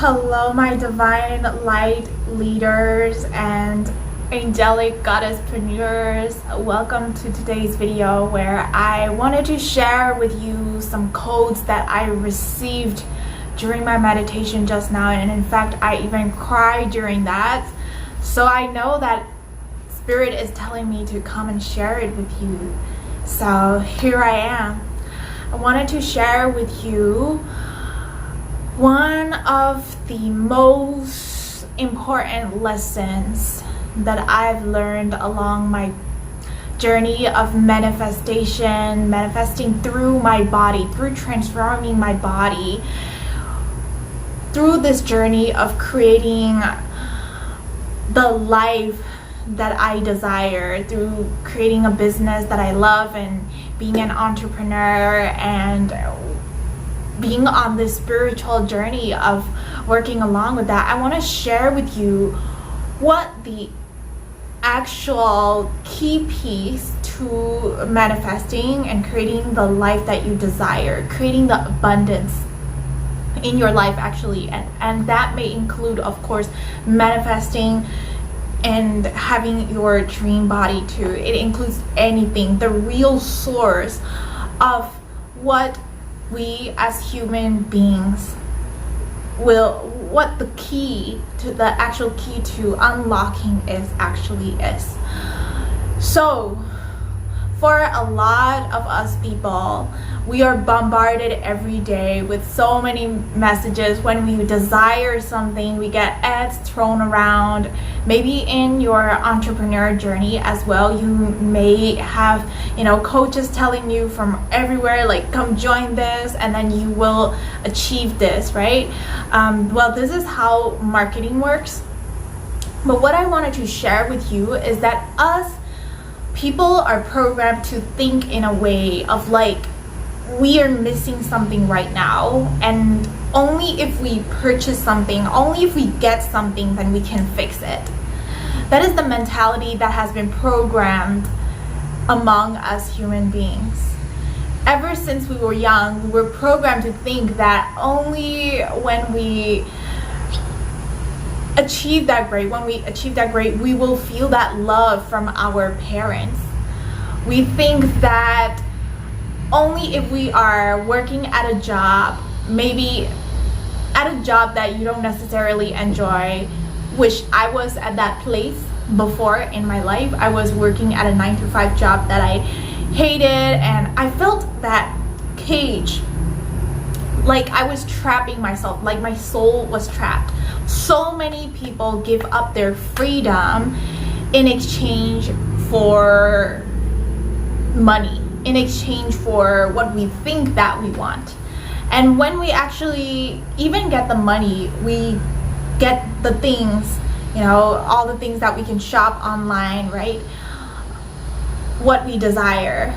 Hello, my divine light leaders and angelic goddesspreneurs. Welcome to today's video where I wanted to share with you some codes that I received during my meditation just now, and in fact I even cried during that. So I know that Spirit is telling me to come and share it with you. So here I am. I wanted to share with you one of the most important lessons that I've learned along my journey of manifesting through my body, through transforming my body, through this journey of creating the life that I desire, through creating a business that I love and being an entrepreneur and being on this spiritual journey of working along with that. I want to share with you what the actual key piece to manifesting and creating the life that you desire, creating the abundance in your life actually, and that may include, of course, manifesting and having your dream body too. It includes anything, the real source of what we as human beings what the key to the actual key to unlocking is. So for a lot of us people, we are bombarded every day with so many messages. When we desire something, we get ads thrown around. Maybe in your entrepreneur journey as well, you may have, coaches telling you from everywhere, like, come join this and then you will achieve this, right? Well, this is how marketing works. But what I wanted to share with you is that us people are programmed to think in a way of like, we are missing something right now, and only if we purchase something, only if we get something, then we can fix it. That is the mentality that has been programmed among us human beings. Ever since we were young, we were programmed to think that only when we achieve that grade, we will feel that love from our parents. We think that only if we are working at a job, maybe at a job that you don't necessarily enjoy, which I was at that place before in my life. I was working at a 9-to-5 job that I hated, and I felt that cage, like I was trapping myself, like my soul was trapped. So many people give up their freedom in exchange for money, in exchange for what we think that we want. And when we actually even get the money, we get the things, all the things that we can shop online, right? What we desire,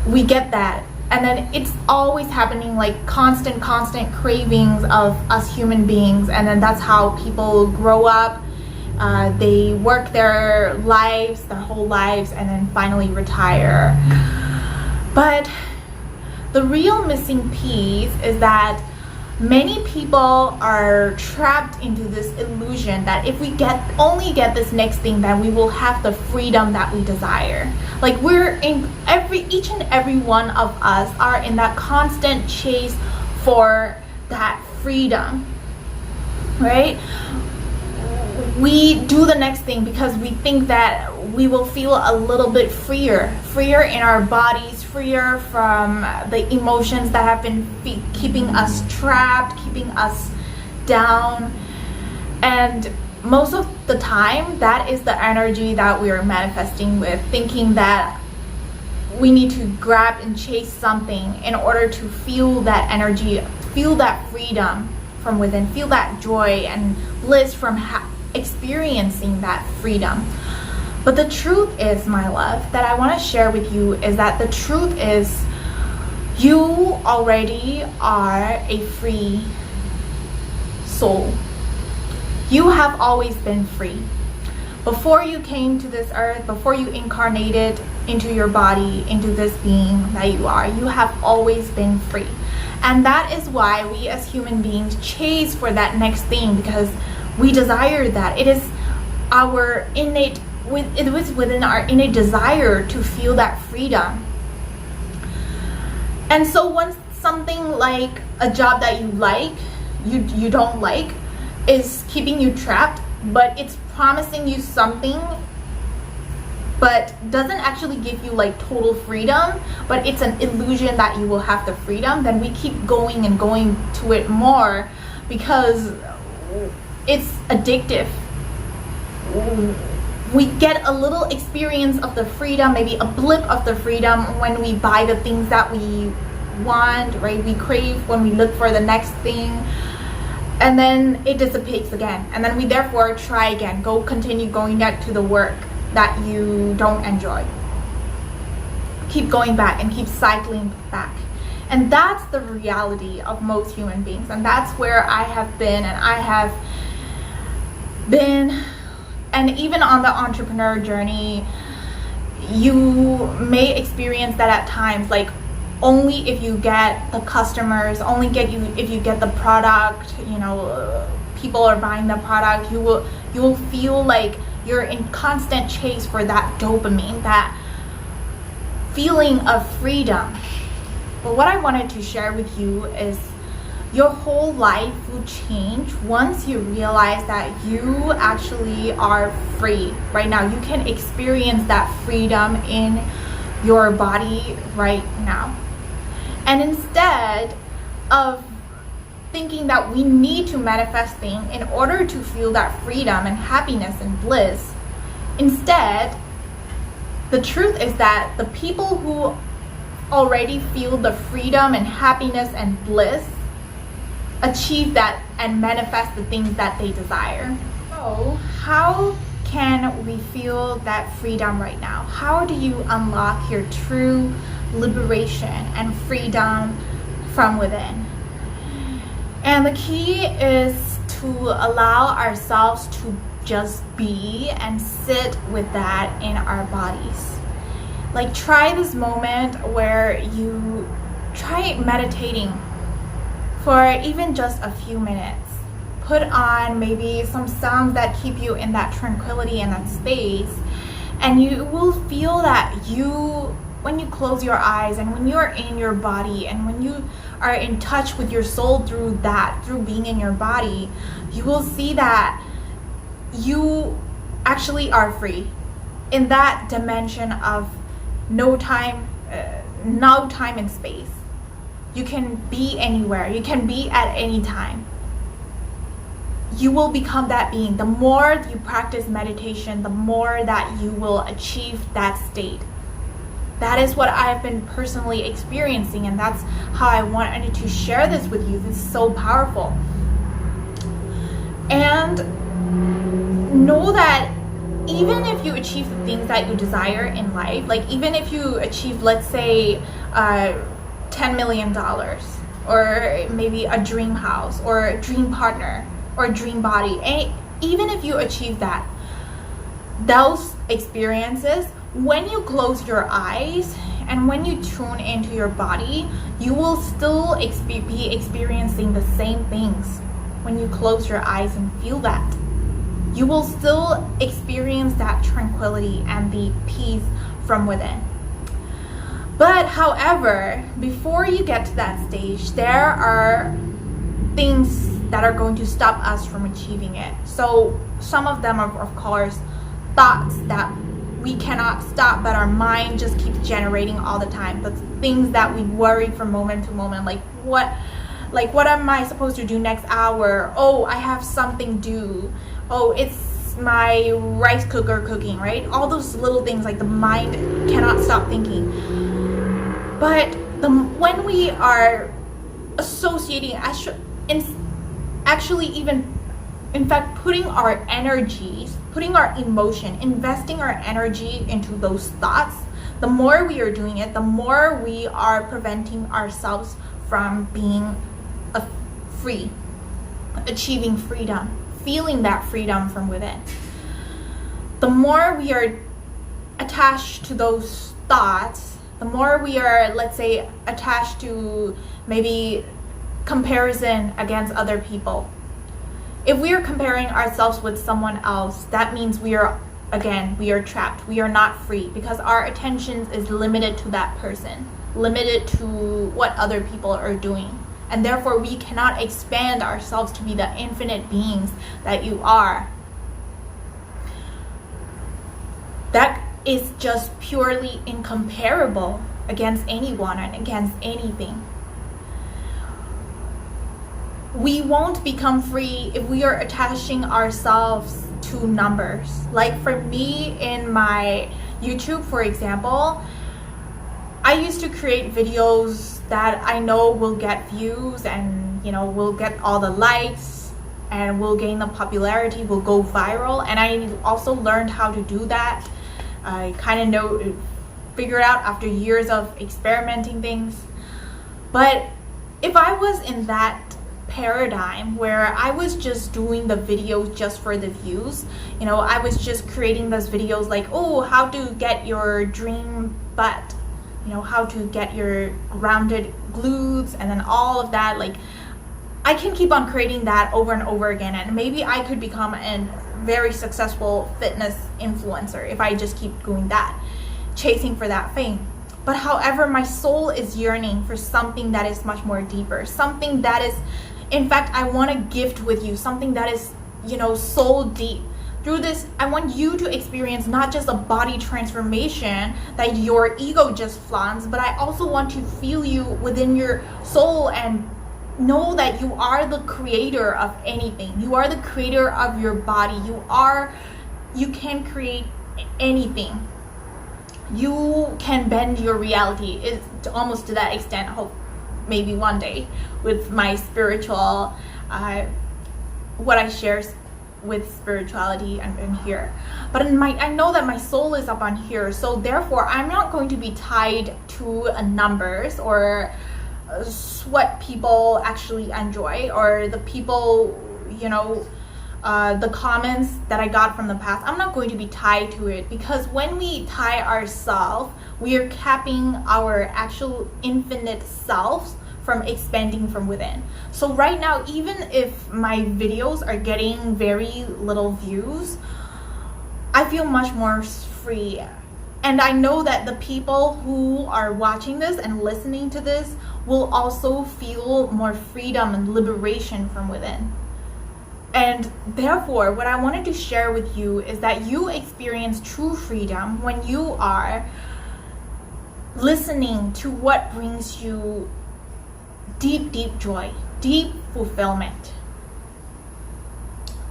we get that. And then it's always happening, like constant cravings of us human beings. And then that's how people grow up. They work their whole lives, and then finally retire. But the real missing piece is that many people are trapped into this illusion that if we only get this next thing, then we will have the freedom that we desire. Like each and every one of us are in that constant chase for that freedom, right? We do the next thing because we think that we will feel a little bit freer in our bodies, freer from the emotions that have been keeping us trapped, keeping us down. And most of the time, that is the energy that we are manifesting with, thinking that we need to grab and chase something in order to feel that energy, feel that freedom from within, feel that joy and bliss from experiencing that freedom. But the truth is, my love, that I want to share with you is that the truth is you already are a free soul. You have always been free. Before you came to this earth, before you incarnated into your body, into this being that you are, you have always been free. And that is why we as human beings chase for that next thing, because we desire that. It is our innate, it was within our innate desire to feel that freedom. And so once something like a job that you don't like is keeping you trapped, but it's promising you something, but doesn't actually give you like total freedom, but it's an illusion that you will have the freedom, then we keep going and going to it more because it's addictive. We get a little experience of the freedom, maybe a blip of the freedom when we buy the things that we want, right? We crave when we look for the next thing, and then it dissipates again, and then we therefore try again, continue going back to the work that you don't enjoy, keep going back and keep cycling back. And that's the reality of most human beings, and that's where I have been, and even on the entrepreneur journey, you may experience that at times, like only if you get the customers, if you get the product, people are buying the product, you will feel like you're in constant chase for that dopamine, that feeling of freedom. But what I wanted to share with you is your whole life will change once you realize that you actually are free right now. You can experience that freedom in your body right now. And instead of thinking that we need to manifest things in order to feel that freedom and happiness and bliss, instead, the truth is that the people who already feel the freedom and happiness and bliss achieve that and manifest the things that they desire. So how can we feel that freedom right now? How do you unlock your true liberation and freedom from within? And the key is to allow ourselves to just be and sit with that in our bodies. Like, try this moment where you try meditating for even just a few minutes. Put on maybe some sounds that keep you in that tranquility and that space, and you will feel that when you close your eyes and when you're in your body and when you are in touch with your soul through being in your body, you will see that you actually are free in that dimension of no time and space. You can be anywhere. You can be at any time. You will become that being. The more you practice meditation, the more that you will achieve that state. That is what I've been personally experiencing, and that's how I wanted to share this with you. This is so powerful. And know that even if you achieve the things that you desire in life, like even if you achieve, let's say, $10 million, or maybe a dream house, or a dream partner, or a dream body, and even if you achieve that, those experiences, when you close your eyes and when you tune into your body, you will still be experiencing the same things. When you close your eyes and feel that, you will still experience that tranquility and the peace from within. But however, before you get to that stage, there are things that are going to stop us from achieving it. So some of them are, of course, thoughts that we cannot stop, but our mind just keeps generating all the time. The things that we worry from moment to moment, like what am I supposed to do next hour? Oh, I have something due. Oh, it's my rice cooker cooking, right? All those little things, like the mind cannot stop thinking. But when we are associating, actually even, in fact, putting our energies, putting our emotion, investing our energy into those thoughts, the more we are doing it, the more we are preventing ourselves from being free, achieving freedom, feeling that freedom from within. The more we are attached to those thoughts, the more we are, let's say, attached to maybe comparison against other people. If we are comparing ourselves with someone else, that means we are trapped. We are not free because our attention is limited to that person, limited to what other people are doing. And therefore, we cannot expand ourselves to be the infinite beings that you are. That is just purely incomparable against anyone and against anything. We won't become free if we are attaching ourselves to numbers. Like for me in my YouTube, for example, I used to create videos that I know will get views and will get all the likes and will gain the popularity, will go viral. And I also learned how to do that. I kind of figured out after years of experimenting things. But if I was in that paradigm where I was just doing the videos just for the views, I was just creating those videos like, oh, how to get your dream butt, how to get your rounded glutes, and then all of that. Like, I can keep on creating that over and over again, and maybe I could become a very successful fitness influencer if I just keep doing that, chasing for that fame. But however, my soul is yearning for something that is much more deeper, something that is, in fact, I want to gift with you, something that is, soul deep. Through this, I want you to experience not just a body transformation that your ego just flaunts, but I also want to feel you within your soul and know that you are the creator of anything. You are the creator of your body. You can create anything. You can bend your reality. It's almost to that extent. I hope maybe one day with my spiritual, what I share with spirituality and here. But I know that my soul is up on here, so therefore I'm not going to be tied to numbers or what people actually enjoy or the people, the comments that I got from the past. I'm not going to be tied to it, because when we tie ourselves, we are capping our actual infinite selves from expanding from within. So right now, even if my videos are getting very little views, I feel much more free. And I know that the people who are watching this and listening to this will also feel more freedom and liberation from within. And therefore, what I wanted to share with you is that you experience true freedom when you are listening to what brings you deep, deep joy, deep fulfillment.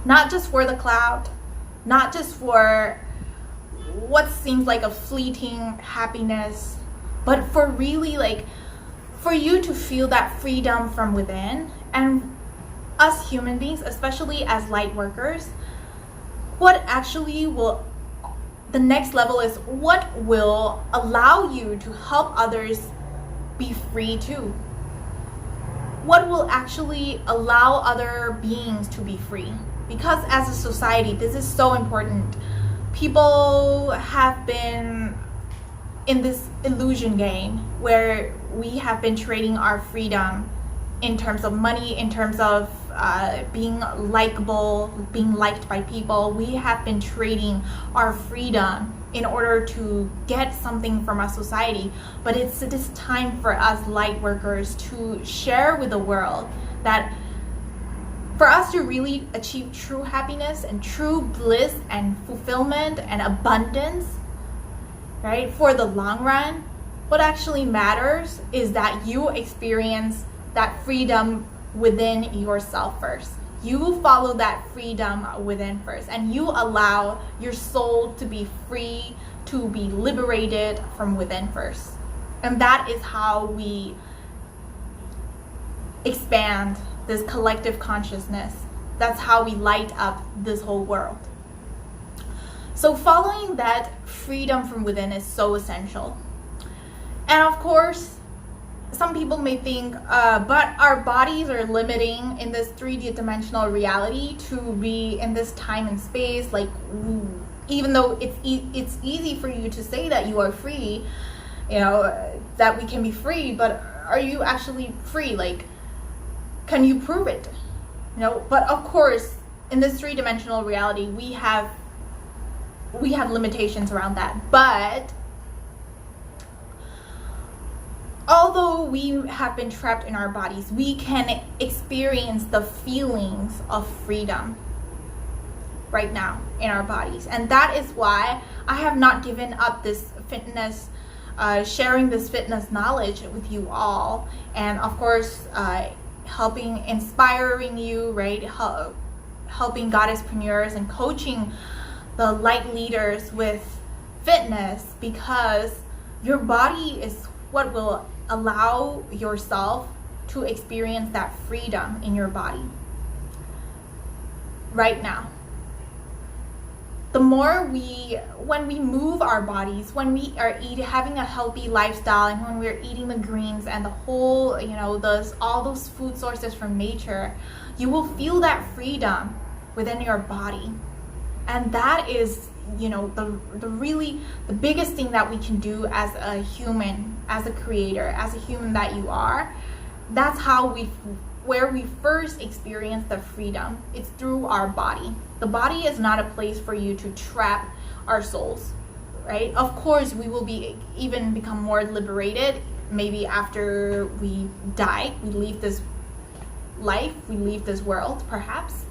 Not just for the cloud, not just for what seems like a fleeting happiness, but for really for you to feel that freedom from within. And us human beings, especially as light workers, what actually will, the next level is what will allow you to help others be free too. What will actually allow other beings to be free? Because as a society, this is so important. People have been in this illusion game where we have been trading our freedom in terms of money, in terms of being likable, being liked by people. We have been trading our freedom in order to get something from our society. But it is time for us light workers to share with the world that for us to really achieve true happiness and true bliss and fulfillment and abundance, right, for the long run, what actually matters is that you experience that freedom within yourself first. You follow that freedom within first, and you allow your soul to be free, to be liberated from within first. And that is how we expand this collective consciousness. That's how we light up this whole world. So following that freedom from within is so essential. And of course, some people may think, but our bodies are limiting in this 3D dimensional reality to be in this time and space. Like, even though it's easy for you to say that you are free, that we can be free, but are you actually free? Like, can you prove it? But of course, in this three-dimensional reality, we have limitations around that. But although we have been trapped in our bodies, we can experience the feelings of freedom right now in our bodies. And that is why I have not given up this fitness, sharing this fitness knowledge with you all. And of course, inspiring you, right? Helping goddesspreneurs and coaching the light leaders with fitness, because your body is what will allow yourself to experience that freedom in your body right now. The more when we move our bodies, when we are having a healthy lifestyle, and when we're eating the greens and the whole, all those food sources from nature, you will feel that freedom within your body. And that is, the biggest thing that we can do as a human, as a creator, as a human that you are. That's where we first experience the freedom. It's through our body. The body is not a place for you to trap our souls, right? Of course, we will even become more liberated maybe after we die, we leave this life, we leave this world, perhaps.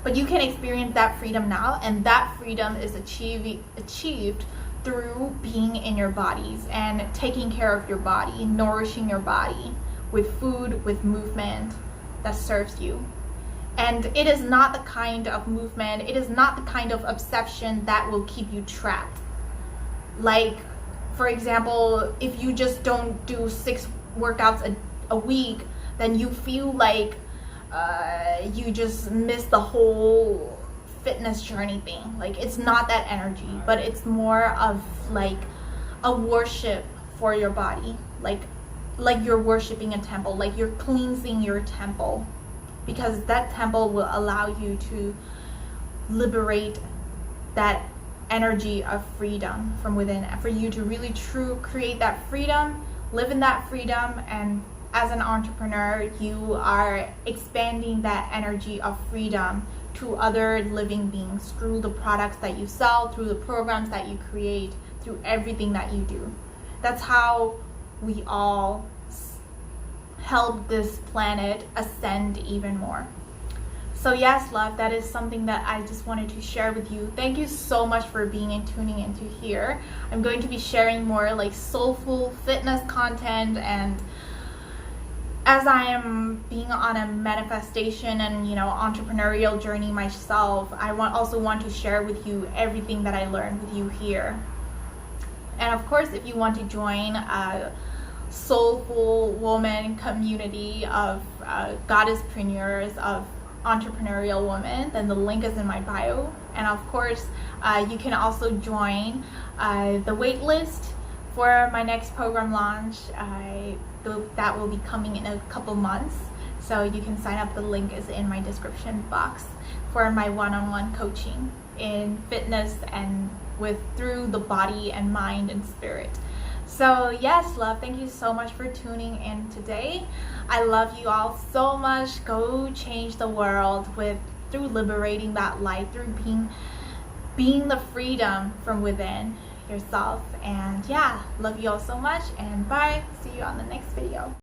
But you can experience that freedom now, and that freedom is achieved through being in your bodies and taking care of your body, nourishing your body with food, with movement that serves you. And it is not the kind of movement, it is not the kind of obsession that will keep you trapped. Like, for example, if you just don't do 6 workouts a week, then you feel like you just miss the whole fitness journey thing. Like, it's not that energy, but it's more of like a worship for your body. Like you're worshiping a temple, like you're cleansing your temple, because that temple will allow you to liberate that energy of freedom from within, for you to really create that freedom, live in that freedom. And as an entrepreneur, you are expanding that energy of freedom to other living beings through the products that you sell, through the programs that you create, through everything that you do. That's how we all help this planet ascend even more. So yes, love, that is something that I just wanted to share with you. Thank you so much for being and tuning into here. I'm going to be sharing more like soulful fitness content, and as I am being on a manifestation and entrepreneurial journey myself, I also want to share with you everything that I learned with you here. And of course, if you want to join a soulful woman community of goddesspreneurs, of entrepreneurial women, then the link is in my bio. And of course, you can also join the wait list for my next program launch. That will be coming in a couple months, so you can sign up. The link is in my description box for my one-on-one coaching in fitness and through the body and mind and spirit. So yes, love, thank you so much for tuning in today. I love you all so much. Go change the world through liberating that light, through being the freedom from within yourself. And yeah, love you all so much, and bye. See you on the next video.